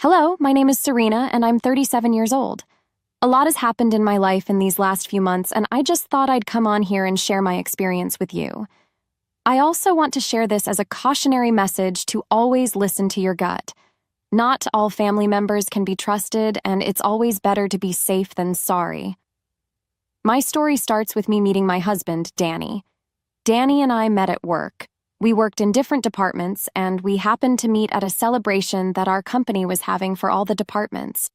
Hello, my name is Serena, and I'm 37 years old. A lot has happened in my life in these last few months, and I just thought I'd come on here and share my experience with you. I also want to share this as a cautionary message to always listen to your gut. Not all family members can be trusted, and it's always better to be safe than sorry. My story starts with me meeting my husband, Danny. Danny and I met at work. We worked in different departments, and we happened to meet at a celebration that our company was having for all the departments.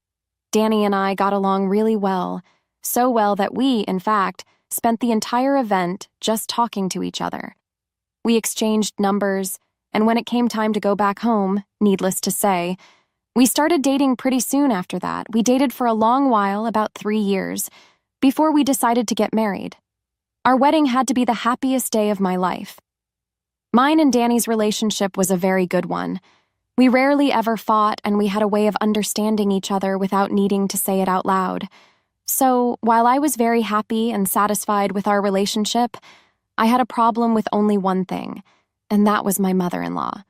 Danny and I got along really well, so well that we, in fact, spent the entire event just talking to each other. We exchanged numbers, and when it came time to go back home, needless to say, we started dating pretty soon after that. We dated for a long while, about 3 years, before we decided to get married. Our wedding had to be the happiest day of my life. Mine and Danny's relationship was a very good one. We rarely ever fought, and we had a way of understanding each other without needing to say it out loud. So, while I was very happy and satisfied with our relationship, I had a problem with only one thing, and that was my mother-in-law.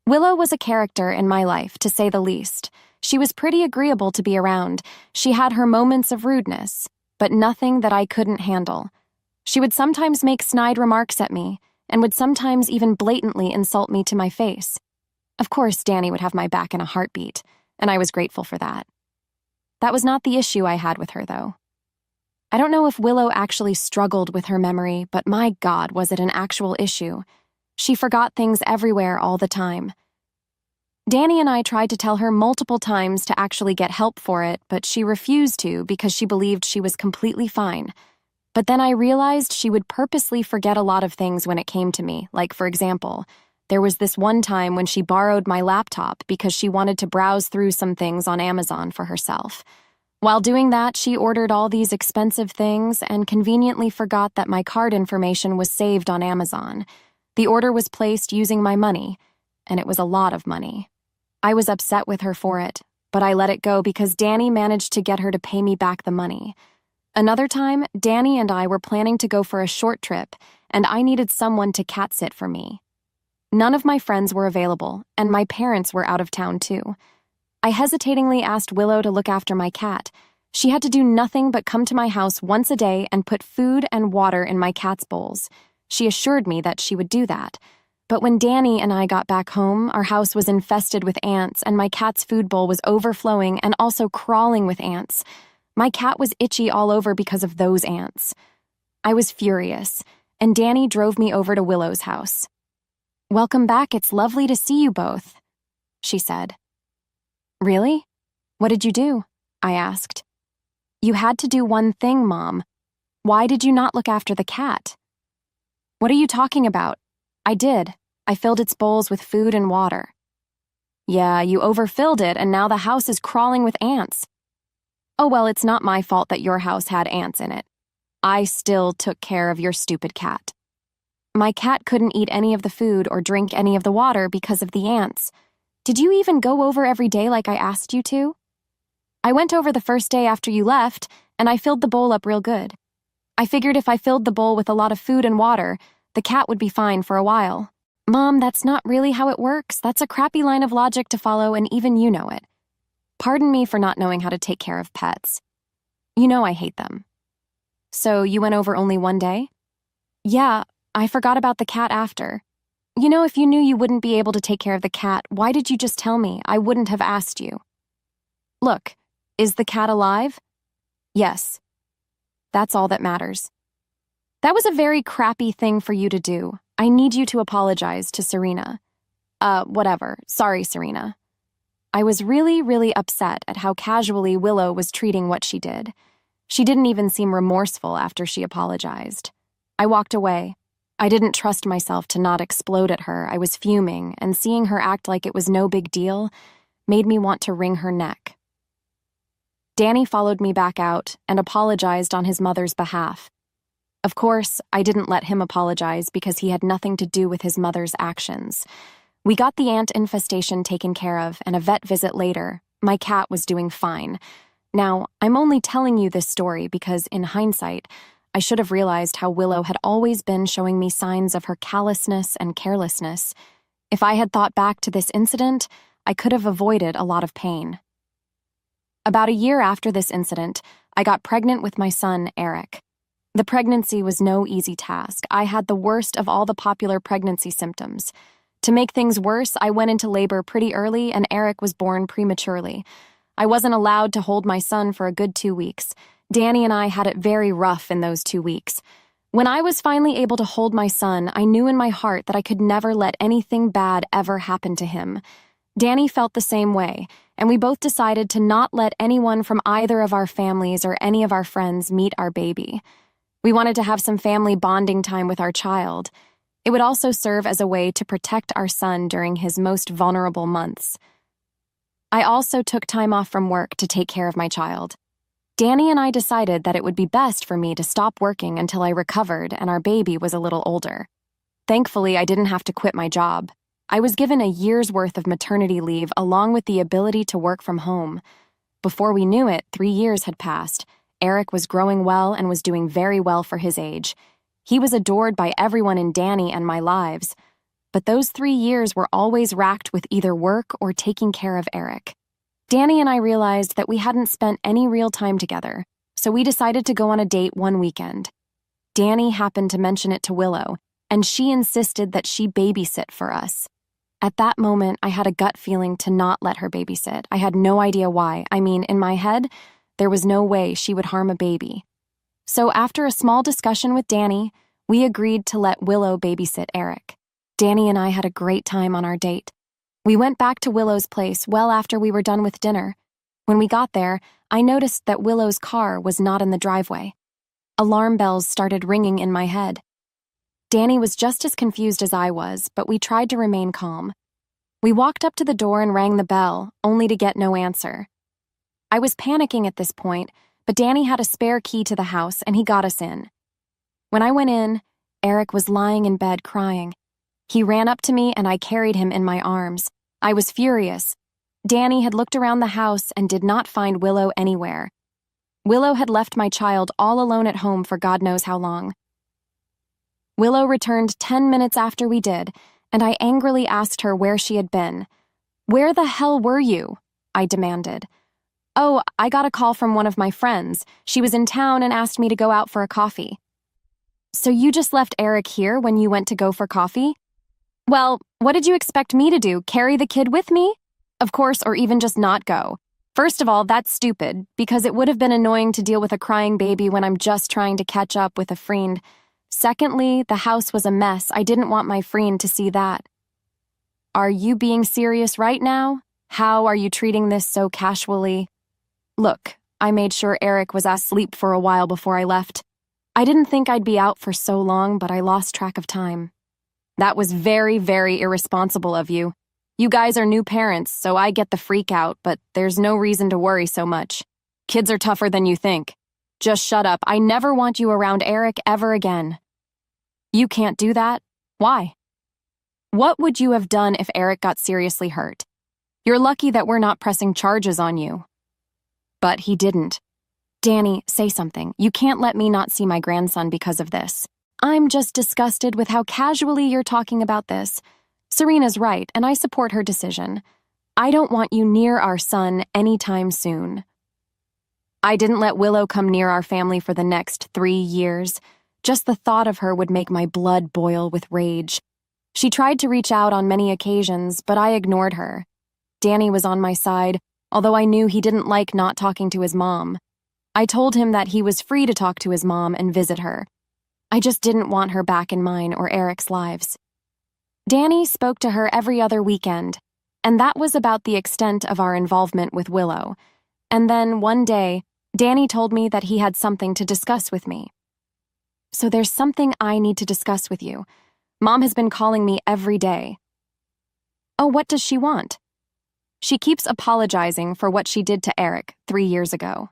Willow was a character in my life, to say the least. She was pretty agreeable to be around. She had her moments of rudeness, but nothing that I couldn't handle. She would sometimes make snide remarks at me, and would sometimes even blatantly insult me to my face. Of course, Danny would have my back in a heartbeat, and I was grateful for that. That was not the issue I had with her, though. I don't know if Willow actually struggled with her memory, but my God, was it an actual issue. She forgot things everywhere all the time. Danny and I tried to tell her multiple times to actually get help for it, but she refused to because she believed she was completely fine. But then I realized she would purposely forget a lot of things when it came to me. Like, for example, there was this one time when she borrowed my laptop because she wanted to browse through some things on Amazon for herself. While doing that, she ordered all these expensive things and conveniently forgot that my card information was saved on Amazon. The order was placed using my money, and it was a lot of money. I was upset with her for it, but I let it go because Danny managed to get her to pay me back the money. Another time, Danny and I were planning to go for a short trip, and I needed someone to cat sit for me. None of my friends were available, and my parents were out of town too. I hesitatingly asked Willow to look after my cat. She had to do nothing but come to my house once a day and put food and water in my cat's bowls. She assured me that she would do that. But when Danny and I got back home, our house was infested with ants, and my cat's food bowl was overflowing and also crawling with ants. My cat was itchy all over because of those ants. I was furious, and Danny drove me over to Willow's house. "Welcome back, it's lovely to see you both," she said. "Really? What did you do?" I asked. "You had to do one thing, Mom. Why did you not look after the cat?" "What are you talking about?" "I did. I filled its bowls with food and water." "Yeah, you overfilled it, and now the house is crawling with ants." "Oh, well, it's not my fault that your house had ants in it. I still took care of your stupid cat." "My cat couldn't eat any of the food or drink any of the water because of the ants. Did you even go over every day like I asked you to?" "I went over the first day after you left, and I filled the bowl up real good. I figured if I filled the bowl with a lot of food and water, the cat would be fine for a while." "Mom, that's not really how it works. That's a crappy line of logic to follow, and even you know it. Pardon me for not knowing how to take care of pets. You know I hate them." "So you went over only one day?" "Yeah, I forgot about the cat after. You know, if you knew you wouldn't be able to take care of the cat, why did you just tell me? I wouldn't have asked you." "Look, is the cat alive?" "Yes." "That's all that matters." "That was a very crappy thing for you to do. I need you to apologize to Serena." Whatever. Sorry, Serena." I was really upset at how casually Willow was treating what she did. She didn't even seem remorseful after she apologized. I walked away. I didn't trust myself to not explode at her. I was fuming, and seeing her act like it was no big deal made me want to wring her neck. Danny followed me back out and apologized on his mother's behalf. Of course, I didn't let him apologize because he had nothing to do with his mother's actions. We got the ant infestation taken care of, and a vet visit later, my cat was doing fine. Now, I'm only telling you this story because, in hindsight, I should have realized how Willow had always been showing me signs of her callousness and carelessness. If I had thought back to this incident, I could have avoided a lot of pain. About a year after this incident, I got pregnant with my son, Eric. The pregnancy was no easy task. I had the worst of all the popular pregnancy symptoms. To make things worse, I went into labor pretty early and Eric was born prematurely. I wasn't allowed to hold my son for a good 2 weeks. Danny and I had it very rough in those 2 weeks. When I was finally able to hold my son, I knew in my heart that I could never let anything bad ever happen to him. Danny felt the same way, and we both decided to not let anyone from either of our families or any of our friends meet our baby. We wanted to have some family bonding time with our child. It would also serve as a way to protect our son during his most vulnerable months. I also took time off from work to take care of my child. Danny and I decided that it would be best for me to stop working until I recovered and our baby was a little older. Thankfully, I didn't have to quit my job. I was given a year's worth of maternity leave along with the ability to work from home. Before we knew it, 3 years had passed. Eric was growing well and was doing very well for his age. He was adored by everyone in Danny and my lives. But those 3 years were always racked with either work or taking care of Eric. Danny and I realized that we hadn't spent any real time together, so we decided to go on a date one weekend. Danny happened to mention it to Willow, and she insisted that she babysit for us. At that moment, I had a gut feeling to not let her babysit. I had no idea why. I mean, in my head, there was no way she would harm a baby. So after a small discussion with Danny, we agreed to let Willow babysit Eric. Danny and I had a great time on our date. We went back to Willow's place well after we were done with dinner. When we got there, I noticed that Willow's car was not in the driveway. Alarm bells started ringing in my head. Danny was just as confused as I was, but we tried to remain calm. We walked up to the door and rang the bell, only to get no answer. I was panicking at this point, but Danny had a spare key to the house and he got us in. When I went in, Eric was lying in bed crying. He ran up to me and I carried him in my arms. I was furious. Danny had looked around the house and did not find Willow anywhere. Willow had left my child all alone at home for God knows how long. Willow returned 10 minutes after we did, and I angrily asked her where she had been. "Where the hell were you?" I demanded. "Oh, I got a call from one of my friends. She was in town and asked me to go out for a coffee." "So you just left Eric here when you went to go for coffee?" "Well, what did you expect me to do, carry the kid with me? Of course, or even just not go. First of all, that's stupid, because it would have been annoying to deal with a crying baby when I'm just trying to catch up with a friend. Secondly, the house was a mess. I didn't want my friend to see that." "Are you being serious right now? How are you treating this so casually?" "Look, I made sure Eric was asleep for a while before I left. I didn't think I'd be out for so long, but I lost track of time." "That was very, very irresponsible of you. You guys are new parents, so I get the freak out, but there's no reason to worry so much. Kids are tougher than you think. Just shut up. I never want you around Eric ever again." "You can't do that? Why?" "What would you have done if Eric got seriously hurt? You're lucky that we're not pressing charges on you." "But he didn't." "Danny, say something. You can't let me not see my grandson because of this. I'm just disgusted with how casually you're talking about this. Serena's right, and I support her decision. I don't want you near our son anytime soon." I didn't let Willow come near our family for the next 3 years. Just the thought of her would make my blood boil with rage. She tried to reach out on many occasions, but I ignored her. Danny was on my side, although I knew he didn't like not talking to his mom. I told him that he was free to talk to his mom and visit her. I just didn't want her back in mine or Eric's lives. Danny spoke to her every other weekend, and that was about the extent of our involvement with Willow. And then, one day, Danny told me that he had something to discuss with me. "So there's something I need to discuss with you. Mom has been calling me every day." "Oh, what does she want?" "She keeps apologizing for what she did to Eric 3 years ago."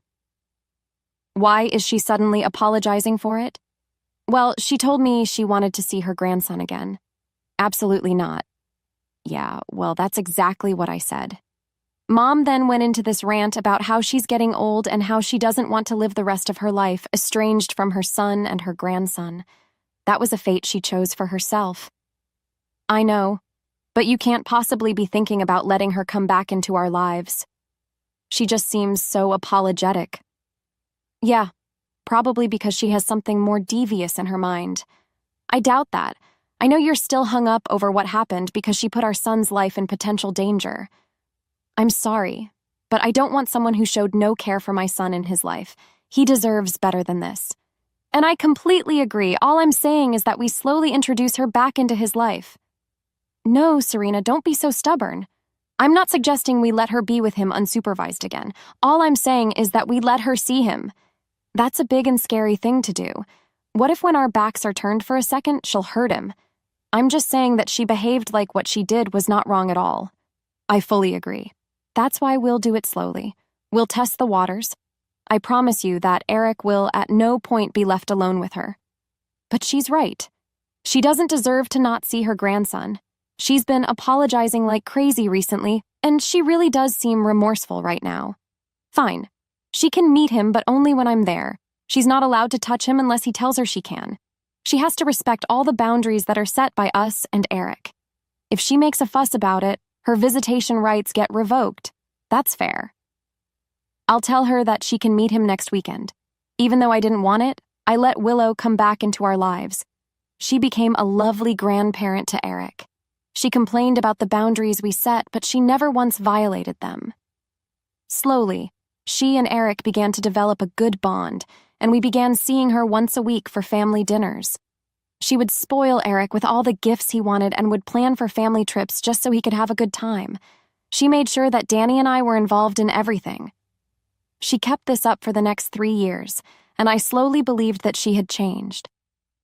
"Why is she suddenly apologizing for it?" "Well, she told me she wanted to see her grandson again." "Absolutely not." "Yeah, well, that's exactly what I said." Mom then went into this rant about how she's getting old and how she doesn't want to live the rest of her life estranged from her son and her grandson. That was a fate she chose for herself. "I know. But you can't possibly be thinking about letting her come back into our lives. She just seems so apologetic. Yeah, probably because she has something more devious in her mind. I doubt that. I know you're still hung up over what happened because she put our son's life in potential danger. I'm sorry, but I don't want someone who showed no care for my son in his life. He deserves better than this. And I completely agree. All I'm saying is that we slowly introduce her back into his life. No, Serena, don't be so stubborn. I'm not suggesting we let her be with him unsupervised again. All I'm saying is that we let her see him. That's a big and scary thing to do. What if when our backs are turned for a second, she'll hurt him? I'm just saying that she behaved like what she did was not wrong at all. I fully agree. That's why we'll do it slowly. We'll test the waters. I promise you that Eric will at no point be left alone with her. But she's right. She doesn't deserve to not see her grandson. She's been apologizing like crazy recently, and she really does seem remorseful right now. Fine. She can meet him, but only when I'm there. She's not allowed to touch him unless he tells her she can. She has to respect all the boundaries that are set by us and Eric. If she makes a fuss about it, her visitation rights get revoked. That's fair. I'll tell her that she can meet him next weekend. Even though I didn't want it, I let Willow come back into our lives. She became a lovely grandparent to Eric. She complained about the boundaries we set, but she never once violated them. Slowly, she and Eric began to develop a good bond, and we began seeing her once a week for family dinners. She would spoil Eric with all the gifts he wanted and would plan for family trips just so he could have a good time. She made sure that Danny and I were involved in everything. She kept this up for the next 3 years, and I slowly believed that she had changed.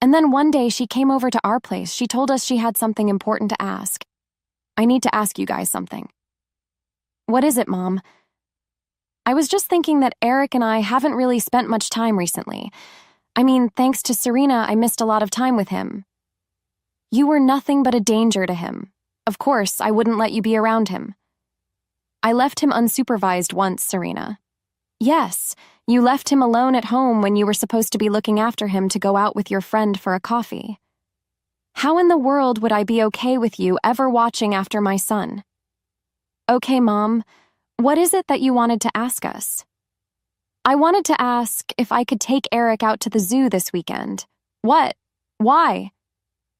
And then one day she came over to our place. She told us she had something important to ask. I need to ask you guys something. What is it, Mom? I was just thinking that Eric and I haven't really spent much time recently. I mean, thanks to Serena, I missed a lot of time with him. You were nothing but a danger to him. Of course, I wouldn't let you be around him. I left him unsupervised once, Serena. Yes, you left him alone at home when you were supposed to be looking after him to go out with your friend for a coffee. How in the world would I be okay with you ever watching after my son? Okay, Mom, what is it that you wanted to ask us? I wanted to ask if I could take Eric out to the zoo this weekend. What? Why?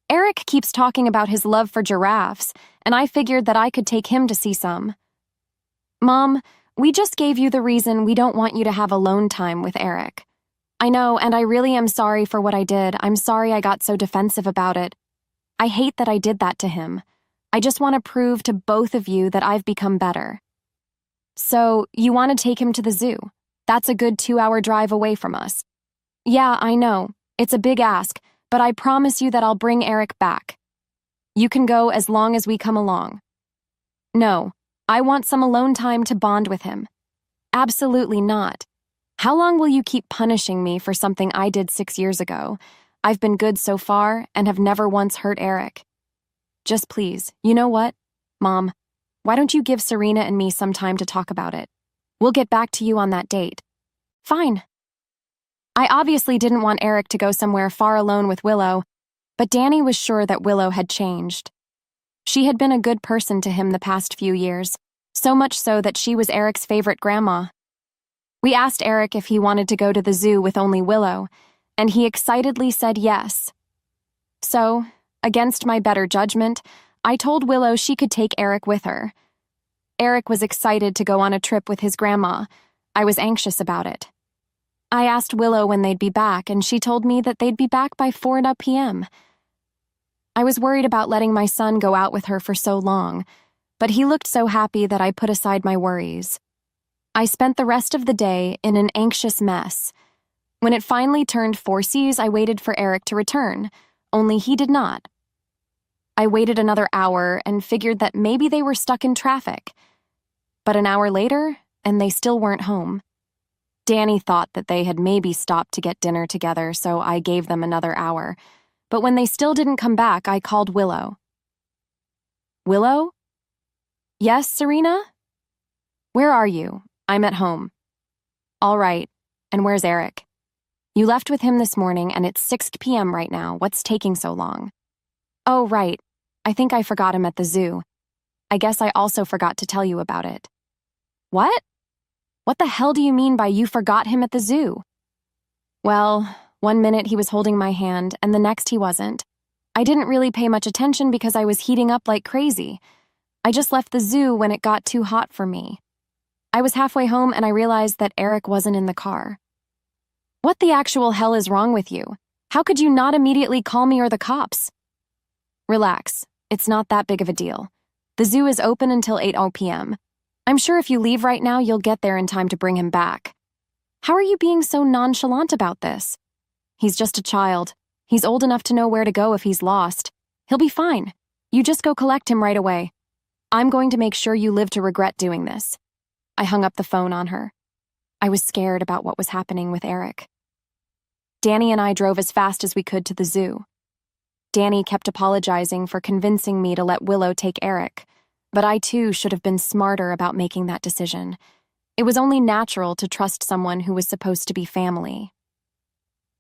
Eric keeps talking about his love for giraffes, and I figured that I could take him to see some. Mom, we just gave you the reason we don't want you to have alone time with Eric. I know, and I really am sorry for what I did. I'm sorry I got so defensive about it. I hate that I did that to him. I just want to prove to both of you that I've become better. So, you want to take him to the zoo? That's a good 2-hour drive away from us. Yeah, I know. It's a big ask, but I promise you that I'll bring Eric back. You can go as long as we come along. No, I want some alone time to bond with him. Absolutely not. How long will you keep punishing me for something I did 6 years ago? I've been good so far and have never once hurt Eric. Just please, you know what? Mom, why don't you give Serena and me some time to talk about it? We'll get back to you on that date. Fine. I obviously didn't want Eric to go somewhere far alone with Willow, but Danny was sure that Willow had changed. She had been a good person to him the past few years, so much so that she was Eric's favorite grandma. We asked Eric if he wanted to go to the zoo with only Willow, and he excitedly said yes. So, against my better judgment, I told Willow she could take Eric with her. Eric was excited to go on a trip with his grandma. I was anxious about it. I asked Willow when they'd be back, and she told me that they'd be back by 4 p.m. I was worried about letting my son go out with her for so long, but he looked so happy that I put aside my worries. I spent the rest of the day in an anxious mess. When it finally turned 4 I waited for Eric to return, only he did not. I waited another hour and figured that maybe they were stuck in traffic. But an hour later, and they still weren't home. Danny thought that they had maybe stopped to get dinner together, so I gave them another hour. But when they still didn't come back, I called Willow. Willow? Yes, Serena? Where are you? I'm at home. All right. And where's Eric? You left with him this morning, and it's 6 p.m. right now. What's taking so long? Oh, right. I I think I forgot him at the zoo. I guess I also forgot to tell you about it." "What? What the hell do you mean by you forgot him at the zoo?" "Well, one minute he was holding my hand, and the next he wasn't. I didn't really pay much attention because I was heating up like crazy. I just left the zoo when it got too hot for me. I was halfway home and I realized that Eric wasn't in the car." "What the actual hell is wrong with you? How could you not immediately call me or the cops?" "Relax. It's not that big of a deal. The zoo is open until 8 p.m. I'm sure if you leave right now, you'll get there in time to bring him back." "How are you being so nonchalant about this?" "He's just a child. He's old enough to know where to go if he's lost. He'll be fine. You just go collect him right away. I'm going to make sure you live to regret doing this." I hung up the phone on her. I was scared about what was happening with Eric. Danny and I drove as fast as we could to the zoo. Danny kept apologizing for convincing me to let Willow take Eric, but I too should have been smarter about making that decision. It was only natural to trust someone who was supposed to be family.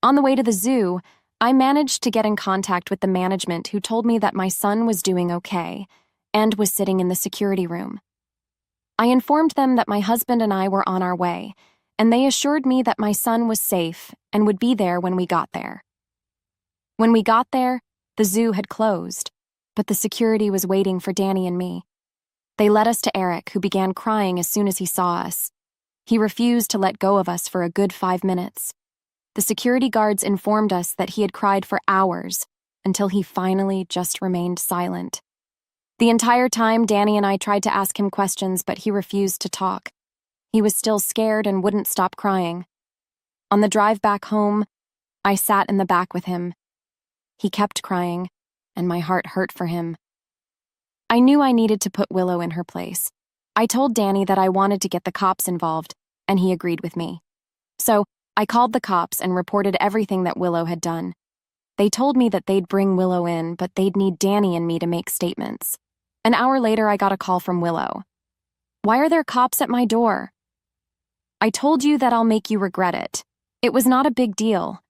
On the way to the zoo, I managed to get in contact with the management, who told me that my son was doing okay and was sitting in the security room. I informed them that my husband and I were on our way, and they assured me that my son was safe and would be there when we got there. When we got there, the zoo had closed, but the security was waiting for Danny and me. They led us to Eric, who began crying as soon as he saw us. He refused to let go of us for a good 5 minutes. The security guards informed us that he had cried for hours until he finally just remained silent. The entire time, Danny and I tried to ask him questions, but he refused to talk. He was still scared and wouldn't stop crying. On the drive back home, I sat in the back with him. He kept crying, and my heart hurt for him. I knew I needed to put Willow in her place. I told Danny that I wanted to get the cops involved, and he agreed with me. So, I called the cops and reported everything that Willow had done. They told me that they'd bring Willow in, but they'd need Danny and me to make statements. An hour later, I got a call from Willow. "Why are there cops at my door?" "I told you that I'll make you regret it. It was not a big deal.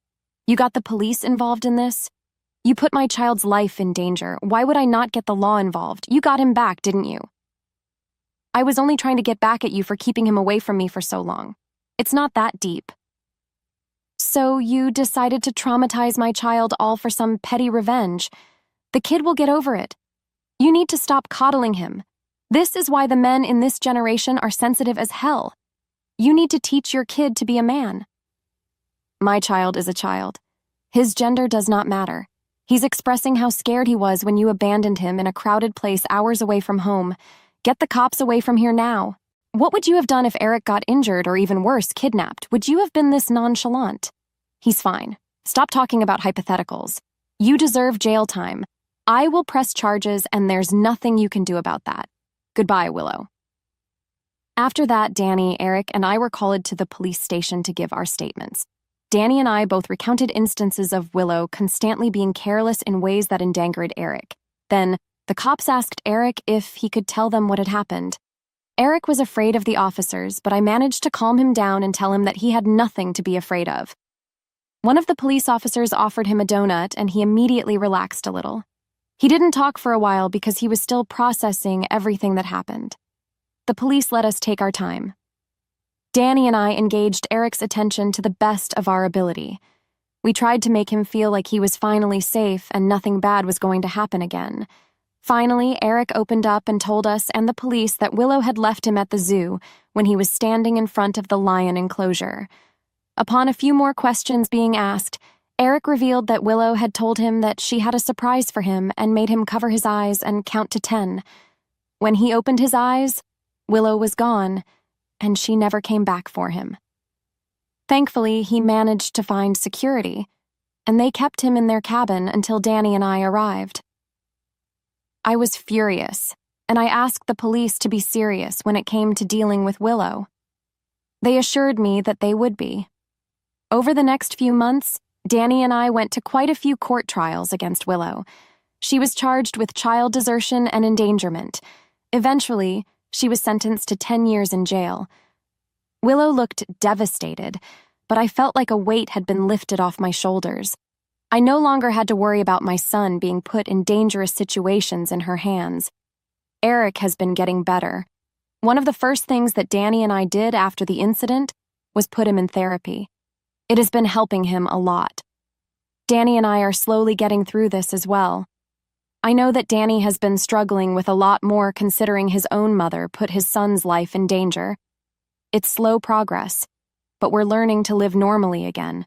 You got the police involved in this? You put my child's life in danger. Why would I not get the law involved? You got him back, didn't you?" "I was only trying to get back at you for keeping him away from me for so long. It's not that deep." "So you decided to traumatize my child all for some petty revenge. The kid will get over it. You need to stop coddling him. This is why the men in this generation are sensitive as hell. You need to teach your kid to be a man." "My child is a child. His gender does not matter. He's expressing how scared he was when you abandoned him in a crowded place hours away from home. Get the cops away from here now. What would you have done if Eric got injured or, even worse, kidnapped? Would you have been this nonchalant? He's fine. Stop talking about hypotheticals. You deserve jail time. I will press charges, and there's nothing you can do about that. Goodbye, Willow." After that, Danny, Eric, and I were called to the police station to give our statements. Danny and I both recounted instances of Willow constantly being careless in ways that endangered Eric. Then, the cops asked Eric if he could tell them what had happened. Eric was afraid of the officers, but I managed to calm him down and tell him that he had nothing to be afraid of. One of the police officers offered him a donut, and he immediately relaxed a little. He didn't talk for a while because he was still processing everything that happened. The police let us take our time. Danny and I engaged Eric's attention to the best of our ability. We tried to make him feel like he was finally safe and nothing bad was going to happen again. Finally, Eric opened up and told us and the police that Willow had left him at the zoo when he was standing in front of the lion enclosure. Upon a few more questions being asked, Eric revealed that Willow had told him that she had a surprise for him and made him cover his eyes and count to 10. When he opened his eyes, Willow was gone, and she never came back for him. Thankfully, he managed to find security, and they kept him in their cabin until Danny and I arrived. I was furious, and I asked the police to be serious when it came to dealing with Willow. They assured me that they would be. Over the next few months, Danny and I went to quite a few court trials against Willow. She was charged with child desertion and endangerment. Eventually, she was sentenced to 10 years in jail. Willow looked devastated, but I felt like a weight had been lifted off my shoulders. I no longer had to worry about my son being put in dangerous situations in her hands. Eric has been getting better. One of the first things that Danny and I did after the incident was put him in therapy. It has been helping him a lot. Danny and I are slowly getting through this as well. I know that Danny has been struggling with a lot more considering his own mother put his son's life in danger. It's slow progress, but we're learning to live normally again.